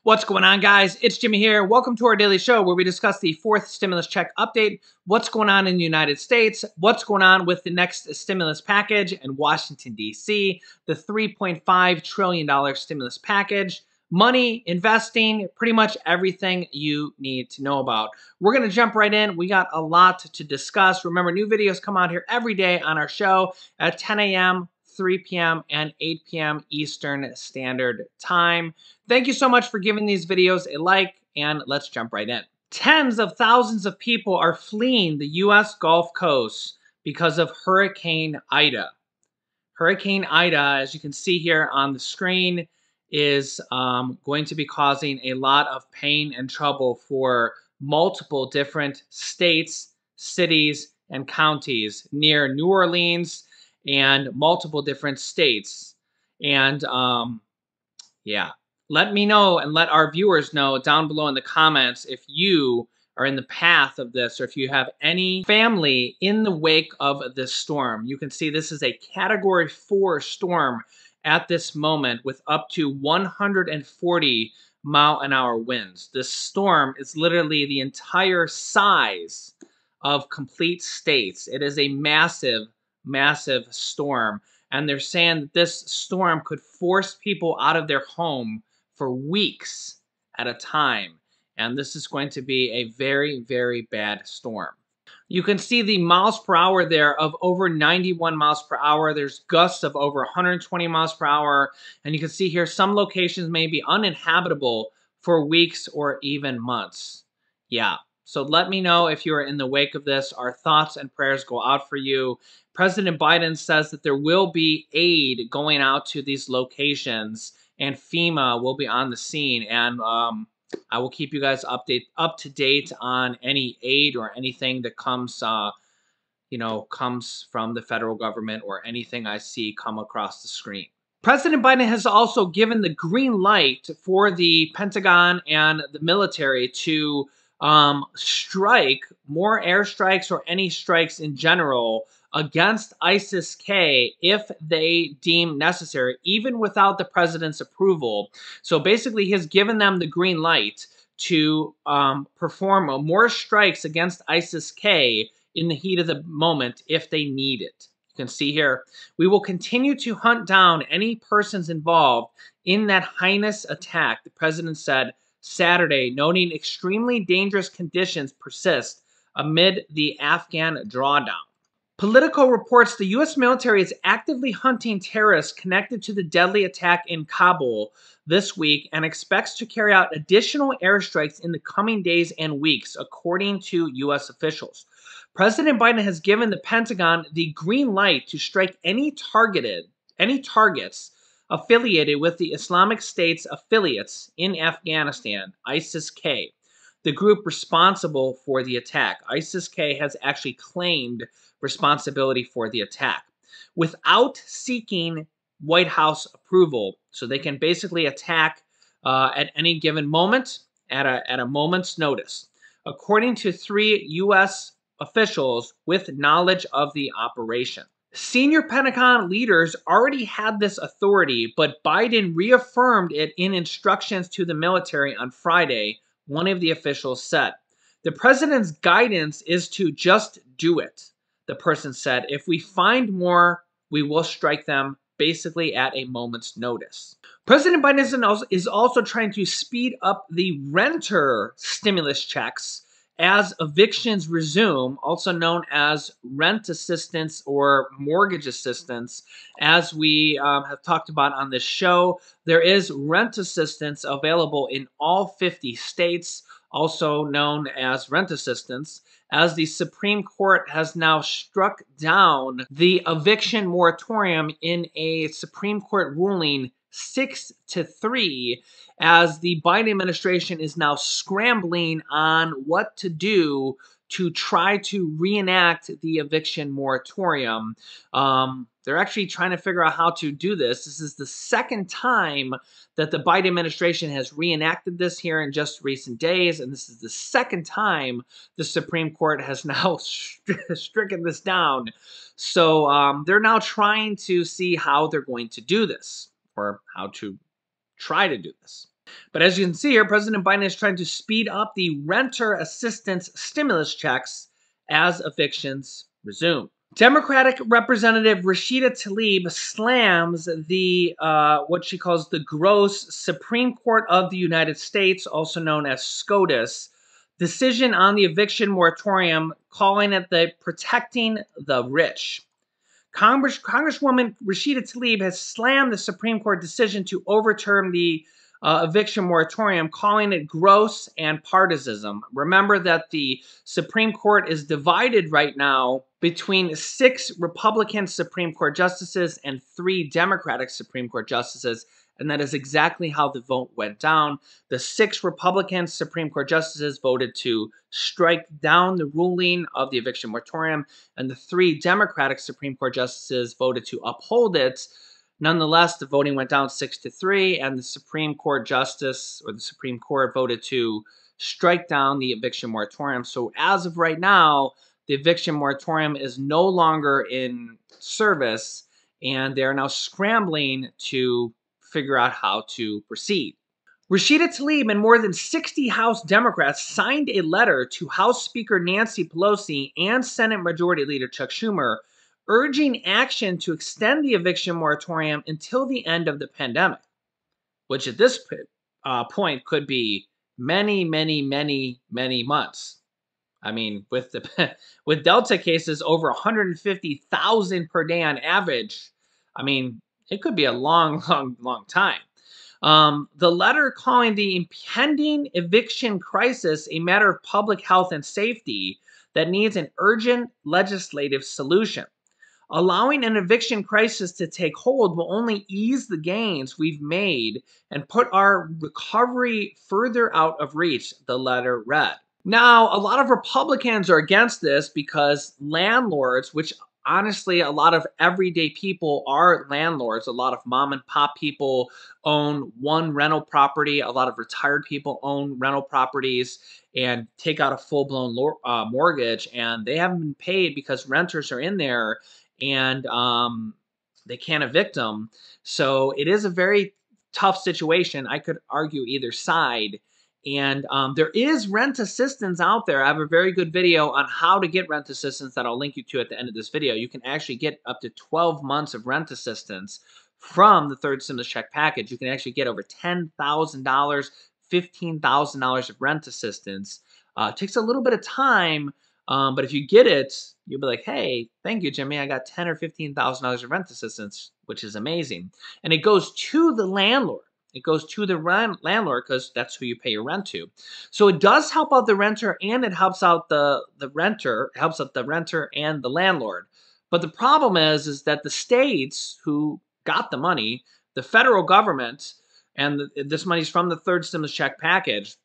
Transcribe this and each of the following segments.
What's going on, guys? It's Jimmy here. Welcome to our daily show where we discuss the fourth stimulus check update, what's going on in the United States, what's going on with the next stimulus package in Washington, D.C., the $3.5 trillion stimulus package, money, investing, pretty much everything you need to know about. We're going to jump right in. We got a lot to discuss. Remember, new videos come out here every day on our show at 10 a.m., 3 p.m., and 8 p.m. Eastern Standard Time. Thank you so much for giving these videos a like, and let's jump right in. Tens of thousands of people are fleeing the U.S. Gulf Coast because of Hurricane Ida. Hurricane Ida, as you can see here on the screen, is going to be causing a lot of pain and trouble for multiple different states, cities, and counties near New Orleans and multiple different states. And yeah, let me know and let our viewers know down below in the comments if you are in the path of this or if you have any family in the wake of this storm. You can see this is a Category 4 storm at this moment with up to 140-mile-an-hour winds. This storm is literally the entire size of complete states. It is a massive, massive storm. And they're saying that this storm could force people out of their home for weeks at a time. And this is going to be a very, very bad storm. You can see the miles per hour there of over 91 miles per hour. There's gusts of over 120 miles per hour. And you can see here some locations may be uninhabitable for weeks or even months. Yeah. So let me know if you are in the wake of this. Our thoughts and prayers go out for you. President Biden says that there will be aid going out to these locations, and FEMA will be on the scene. And I will keep you guys up to date on any aid or anything that comes, comes from the federal government or anything I see come across the screen. President Biden has also given the green light for the Pentagon and the military to strike more airstrikes or any strikes in general against ISIS-K if they deem necessary, even without the president's approval. So basically, he has given them the green light to perform more strikes against ISIS-K in the heat of the moment if they need it. You can see here, we will continue to hunt down any persons involved in that heinous attack, the president said Saturday, noting extremely dangerous conditions persist amid the Afghan drawdown. Politico reports the U.S. military is actively hunting terrorists connected to the deadly attack in Kabul this week and expects to carry out additional airstrikes in the coming days and weeks, according to U.S. officials. President Biden has given the Pentagon the green light to strike any targets affiliated with the Islamic State's affiliates in Afghanistan, ISIS-K, the group responsible for the attack. ISIS-K has actually claimed responsibility for the attack without seeking White House approval. So they can basically attack at any given moment at a moment's notice, according to 3 U.S. officials with knowledge of the operation. Senior Pentagon leaders already had this authority, but Biden reaffirmed it in instructions to the military on Friday, one of the officials said. The president's guidance is to just do it, the person said. If we find more, we will strike them, basically at a moment's notice. President Biden is also trying to speed up the renter stimulus checks as evictions resume, also known as rent assistance or mortgage assistance. As we have talked about on this show, there is rent assistance available in all 50 states, also known as rent assistance, as the Supreme Court has now struck down the eviction moratorium in a Supreme Court ruling 6-3, as the Biden administration is now scrambling on what to do to try to reenact the eviction moratorium. They're actually trying to figure out how to do this. This is the second time that the Biden administration has reenacted this here in just recent days, and this is the second time the Supreme Court has now stricken this down. So they're now trying to see how they're going to do this, or how to try to do this. But as you can see here, President Biden is trying to speed up the renter assistance stimulus checks as evictions resume. Democratic Representative Rashida Tlaib slams the what she calls the gross Supreme Court of the United States, also known as SCOTUS, decision on the eviction moratorium, calling it the protecting the rich. Congresswoman Rashida Tlaib has slammed the Supreme Court decision to overturn the eviction moratorium, calling it gross and partisanism. Remember that the Supreme Court is divided right now between 6 Republican Supreme Court justices and 3 Democratic Supreme Court justices, and that is exactly how the vote went down. The 6 Republican Supreme Court justices voted to strike down the ruling of the eviction moratorium, and the 3 Democratic Supreme Court justices voted to uphold it. Nonetheless, the voting went down 6-3, and the Supreme Court justice, or the Supreme Court, voted to strike down the eviction moratorium. So as of right now, the eviction moratorium is no longer in service, and they're now scrambling to figure out how to proceed. Rashida Tlaib and more than 60 House Democrats signed a letter to House Speaker Nancy Pelosi and Senate Majority Leader Chuck Schumer urging action to extend the eviction moratorium until the end of the pandemic, which at this point could be many, many, many, many months. I mean, with the with Delta cases over 150,000 per day on average, I mean, it could be a long, long, long time. The letter calling the impending eviction crisis a matter of public health and safety that needs an urgent legislative solution. Allowing an eviction crisis to take hold will only ease the gains we've made and put our recovery further out of reach, the letter read. Now, a lot of Republicans are against this because landlords, which honestly, a lot of everyday people are landlords. A lot of mom and pop people own one rental property. A lot of retired people own rental properties and take out a full-blown mortgage, and they haven't been paid because renters are in there and they can't evict them. So it is a very tough situation. I could argue either side. And there is rent assistance out there. I have a very good video on how to get rent assistance that I'll link you to at the end of this video. You can actually get up to 12 months of rent assistance from the third stimulus check package. You can actually get over $10,000, $15,000 of rent assistance. It takes a little bit of time, but if you get it, you'll be like, hey, thank you, Jimmy. I got $10,000 or $15,000 of rent assistance, which is amazing. And it goes to the landlord. It goes to the landlord because that's who you pay your rent to. So it does help out the renter and it helps out the renter. It helps out the renter and the landlord. But the problem is that the states who got the money, the federal government, and this money's from the third stimulus check package,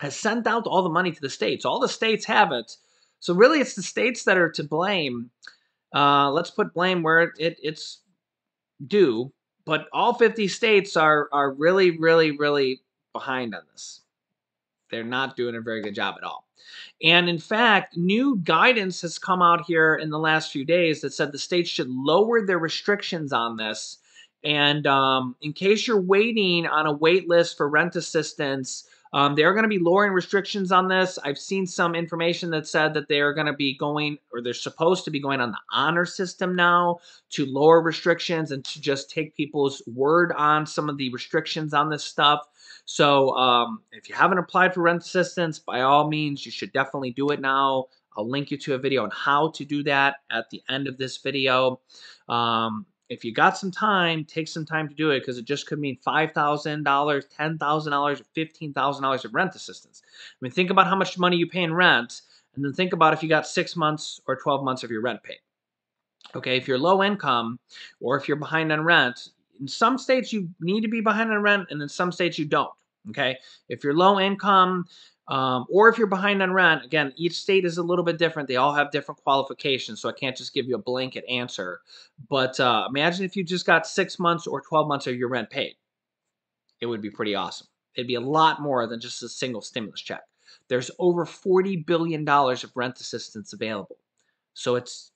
has sent out all the money to the states. All the states have it. So really it's the states that are to blame. Let's put blame where it's due. But all 50 states are really, really, really behind on this. They're not doing a very good job at all. And in fact, new guidance has come out here in the last few days that said the states should lower their restrictions on this. And in case you're waiting on a wait list for rent assistance, they're going to be lowering restrictions on this. I've seen some information that said that they are going to be going, or they're supposed to be going on the honor system now to lower restrictions and to just take people's word on some of the restrictions on this stuff. So if you haven't applied for rent assistance, by all means, you should definitely do it now. I'll link you to a video on how to do that at the end of this video. If you got some time, take some time to do it because it just could mean $5,000, $10,000, or $15,000 of rent assistance. I mean, think about how much money you pay in rent, and then think about if you got 6 months or 12 months of your rent paid. Okay, if you're low income or if you're behind on rent, in some states you need to be behind on rent, and in some states you don't. Okay, if you're low income, or if you're behind on rent, again, each state is a little bit different. They all have different qualifications, so I can't just give you a blanket answer. But imagine if you just got 6 months or 12 months of your rent paid. It would be pretty awesome. It'd be a lot more than just a single stimulus check. There's over $40 billion of rent assistance available. So it's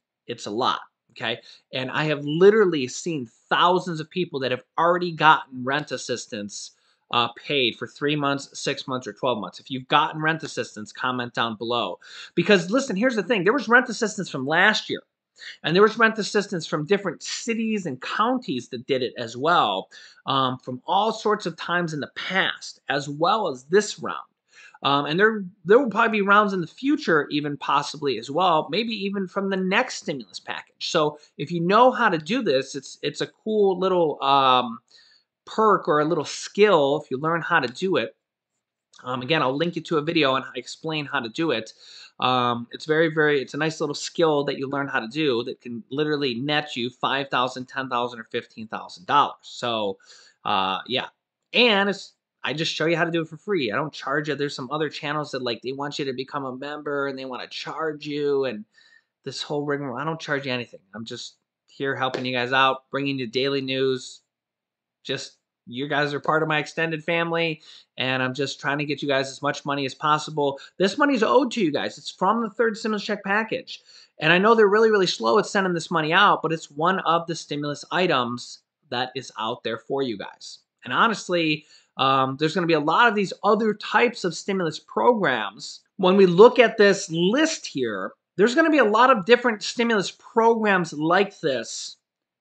a lot, okay? And I have literally seen thousands of people that have already gotten rent assistance paid for 3 months, 6 months, or 12 months. If you've gotten rent assistance, comment down below. Because listen, here's the thing. There was rent assistance from last year. And there was rent assistance from different cities and counties that did it as well, from all sorts of times in the past, as well as this round. And there will probably be rounds in the future, even possibly as well, maybe even from the next stimulus package. So if you know how to do this, it's a cool little perk or a little skill if you learn how to do it. Again, I'll link you to a video and explain how to do it. It's it's a nice little skill that you learn how to do that can literally net you $5,000, $10,000, or $15,000. So, yeah. And I just show you how to do it for free. I don't charge you. There's some other channels that like they want you to become a member and they want to charge you and this whole rigmarole. I don't charge you anything. I'm just here helping you guys out, bringing you daily news. Just you guys are part of my extended family, and I'm just trying to get you guys as much money as possible. This money is owed to you guys. It's from the third stimulus check package. And I know they're really, really slow at sending this money out, but it's one of the stimulus items that is out there for you guys. And honestly, there's going to be a lot of these other types of stimulus programs. When we look at this list here, there's going to be a lot of different stimulus programs like this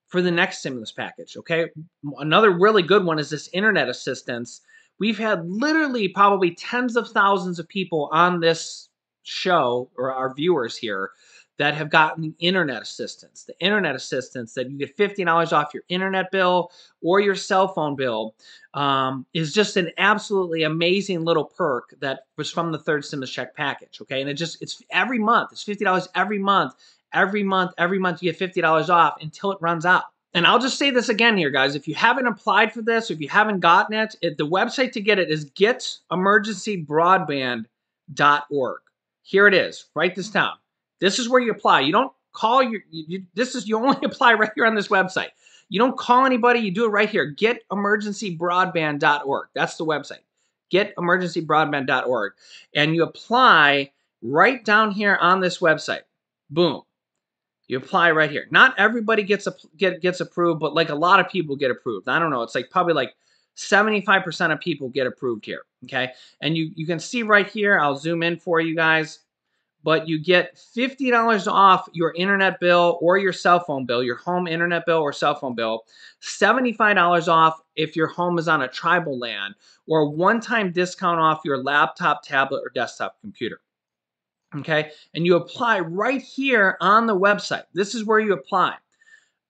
for the next stimulus package, okay? Another really good one is this internet assistance. We've had literally probably tens of thousands of people on this show, or our viewers here, that have gotten internet assistance. The internet assistance that you get $50 off your internet bill or your cell phone bill is just an absolutely amazing little perk that was from the third stimulus check package, okay? And it's every month. It's $50 every month. Every month you get $50 off until it runs out. And I'll just say this again here, guys. If you haven't applied for this, or if you haven't gotten it, the website to get it is getemergencybroadband.org. Here it is. Write this down. This is where you apply. You don't call you only apply right here on this website. You don't call anybody. You do it right here. Getemergencybroadband.org. That's the website. Getemergencybroadband.org. And you apply right down here on this website. Boom. You apply right here. Not everybody gets approved, but like a lot of people get approved. I don't know. It's like probably like 75% of people get approved here. Okay. And you can see right here, I'll zoom in for you guys, but you get $50 off your internet bill or your cell phone bill, your home internet bill or cell phone bill, $75 off if your home is on a tribal land, or a one-time discount off your laptop, tablet, or desktop computer. Okay, and you apply right here on the website. This is where you apply.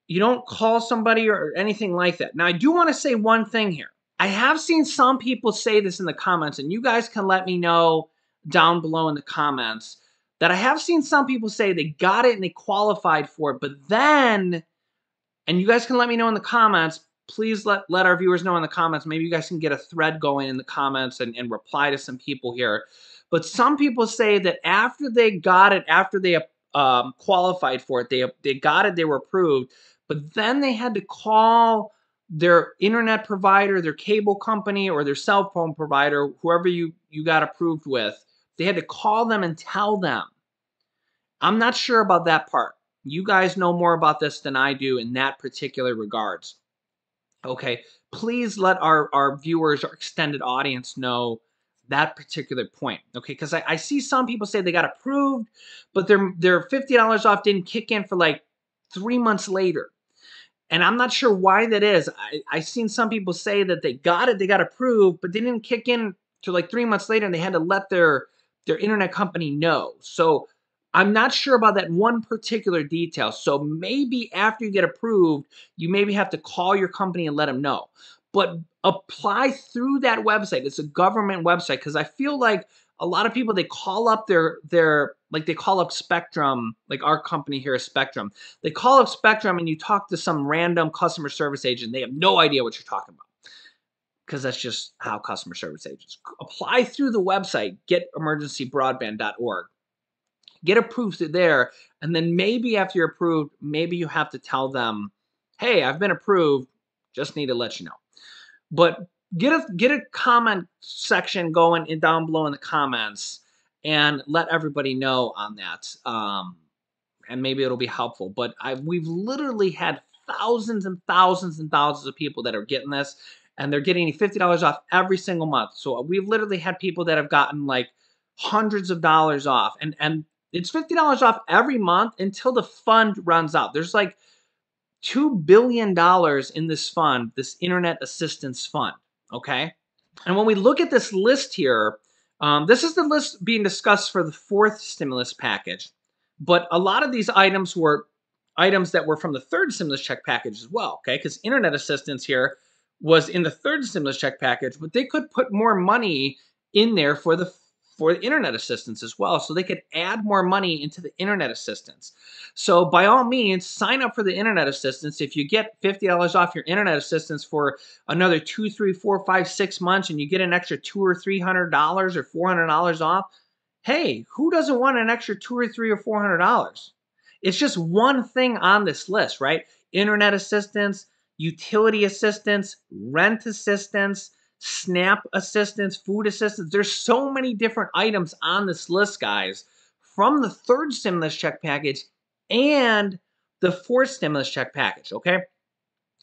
You don't call somebody or anything like that. Now, I do want to say one thing here. I have seen some people say this in the comments, and you guys can let me know down below in the comments that I have seen some people say they got it and they qualified for it, but then, and you guys can let me know in the comments, please let our viewers know in the comments. Maybe you guys can get a thread going in the comments and reply to some people here. But some people say that after they got it, after they qualified for it, they got it, they were approved, but then they had to call their internet provider, their cable company, or their cell phone provider, whoever you got approved with. They had to call them and tell them. I'm not sure about that part. You guys know more about this than I do in that particular regards. Okay, please let our viewers, our extended audience know that particular point, okay? Because I see some people say they got approved, but their $50 off didn't kick in for like 3 months later. And I'm not sure why that is. I've seen some people say that they got it, they got approved, but they didn't kick in till like 3 months later, and they had to let their internet company know. So I'm not sure about that one particular detail. So maybe after you get approved, you maybe have to call your company and let them know. But apply through that website. It's a government website, because I feel like a lot of people, they call up they call up Spectrum, like our company here is Spectrum. They call up Spectrum and you talk to some random customer service agent. They have no idea what you're talking about, because that's just how customer service agents apply through the website, getemergencybroadband.org. Get approved through there, and then maybe after you're approved, maybe you have to tell them, hey, I've been approved, just need to let you know. But get a comment section going down below in the comments and let everybody know on that. And maybe it'll be helpful. But we've literally had thousands and thousands and thousands of people that are getting this. and they're getting $50 off every single month. So we've literally had people that have gotten like hundreds of dollars off, and it's $50 off every month until the fund runs out. There's like $2 billion in this fund, this internet assistance fund. Okay. And when we look at this list here, this is the list being discussed for the fourth stimulus package. But a lot of these items were items that were from the third stimulus check package as well, okay? Because internet assistance here was in the third stimulus check package, but they could put more money in there for the internet assistance as well. So they could add more money into the internet assistance. So by all means, sign up for the internet assistance. If you get $50 off your internet assistance for another 2, 3, 4, 5, 6 months, and you get an extra $200 or $300 or $400 off, hey, who doesn't want an extra $200 or $300 or $400? It's just one thing on this list, right? Internet assistance, utility assistance, rent assistance, SNAP assistance, food assistance. There's so many different items on this list, guys, from the third stimulus check package and the fourth stimulus check package, okay?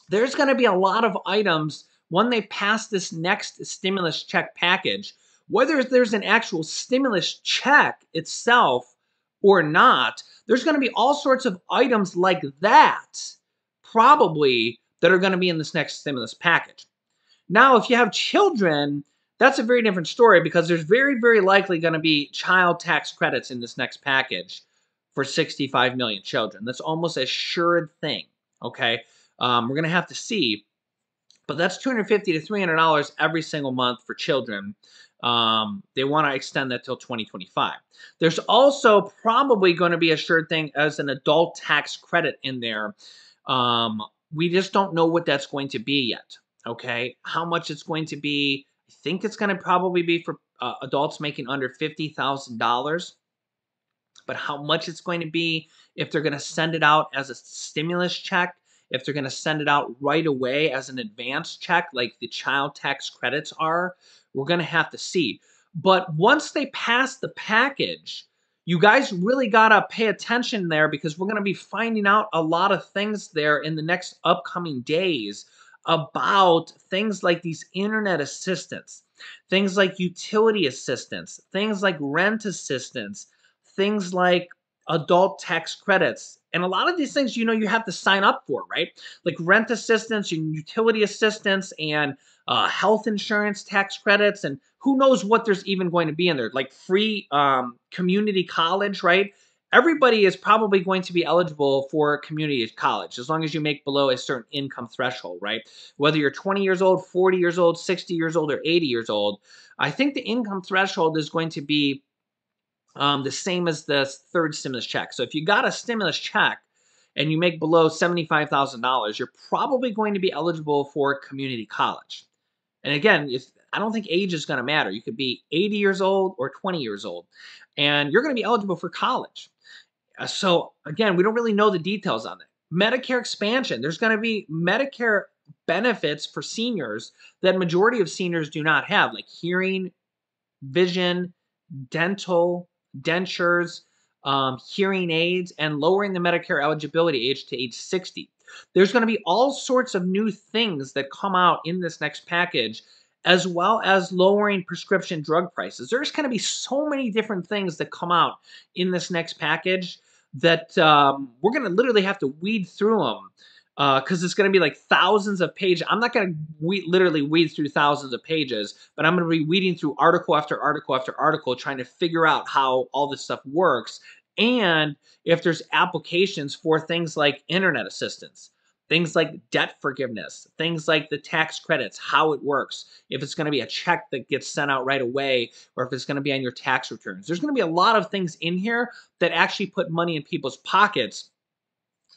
There's going to be a lot of items when they pass this next stimulus check package, whether there's an actual stimulus check itself or not. There's going to be all sorts of items like that, probably, that are going to be in this next stimulus package. Now, if you have children, that's a very different story because there's very, very likely going to be child tax credits in this next package for 65 million children. That's almost a assured thing, okay? We're going to have to see, but that's $250 to $300 every single month for children. They want to extend that till 2025. There's also probably going to be a sure thing as an adult tax credit in there. We just don't know what that's going to be yet. Okay, how much it's going to be? I think it's going to probably be for adults making under $50,000. But how much it's going to be, if they're going to send it out as a stimulus check, if they're going to send it out right away as an advance check like the child tax credits are, we're going to have to see. But once they pass the package, you guys really got to pay attention there because we're going to be finding out a lot of things there in the next upcoming days about things like these internet assistance, things like utility assistance, things like rent assistance, things like adult tax credits. And a lot of these things, you know, you have to sign up for, right? Like rent assistance and utility assistance and health insurance tax credits. And who knows what there's even going to be in there, like free community college, right? Everybody is probably going to be eligible for community college as long as you make below a certain income threshold, right? Whether you're 20 years old, 40 years old, 60 years old, or 80 years old, I think the income threshold is going to be the same as the third stimulus check. So if you got a stimulus check and you make below $75,000, you're probably going to be eligible for community college. And again, I don't think age is going to matter. You could be 80 years old or 20 years old, and you're going to be eligible for college. So again, we don't really know the details on that. Medicare expansion. There's going to be Medicare benefits for seniors that majority of seniors do not have, like hearing, vision, dental, dentures, hearing aids, and lowering the Medicare eligibility age to age 60. There's going to be all sorts of new things that come out in this next package, as well as lowering prescription drug prices. There's going to be so many different things that come out in this next package that we're going to literally have to weed through them because it's going to be like thousands of pages. I'm not going to literally weed through thousands of pages, but I'm going to be weeding through article after article after article, trying to figure out how all this stuff works and if there's applications for things like internet assistance, things like debt forgiveness, things like the tax credits, how it works, if it's going to be a check that gets sent out right away, or if it's going to be on your tax returns. There's going to be a lot of things in here that actually put money in people's pockets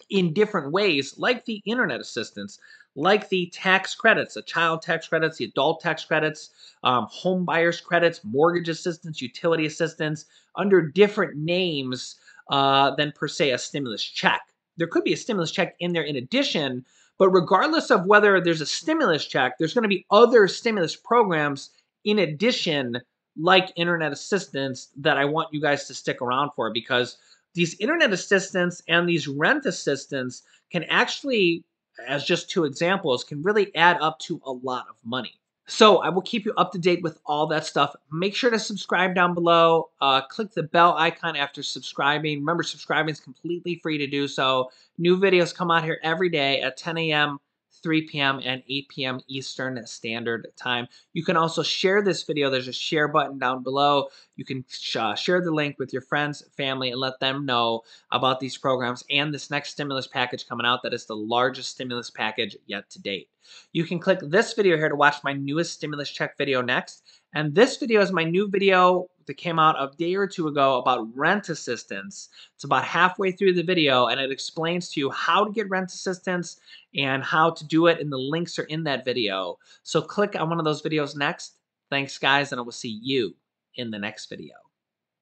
in different ways, like the internet assistance, like the tax credits, the child tax credits, the adult tax credits, home buyers credits, mortgage assistance, utility assistance, under different names than per se a stimulus check. There could be a stimulus check in there in addition, but regardless of whether there's a stimulus check, there's going to be other stimulus programs in addition, like internet assistance, that I want you guys to stick around for, because these internet assistance and these rent assistance can actually as just two examples, can really add up to a lot of money. So I will keep you up to date with all that stuff. Make sure to subscribe down below. Click the bell icon after subscribing. Remember, subscribing is completely free to do so. New videos come out here every day at 10 a.m., 3 p.m., and 8 p.m. Eastern Standard Time. You can also share this video. There's a share button down below. You can share the link with your friends, family, and let them know about these programs and this next stimulus package coming out that is the largest stimulus package yet to date. You can click this video here to watch my newest stimulus check video next. And this video is my new video that came out a day or two ago about rent assistance. It's about halfway through the video, and it explains to you how to get rent assistance and how to do it, and the links are in that video. So click on one of those videos next. Thanks, guys, and I will see you in the next video.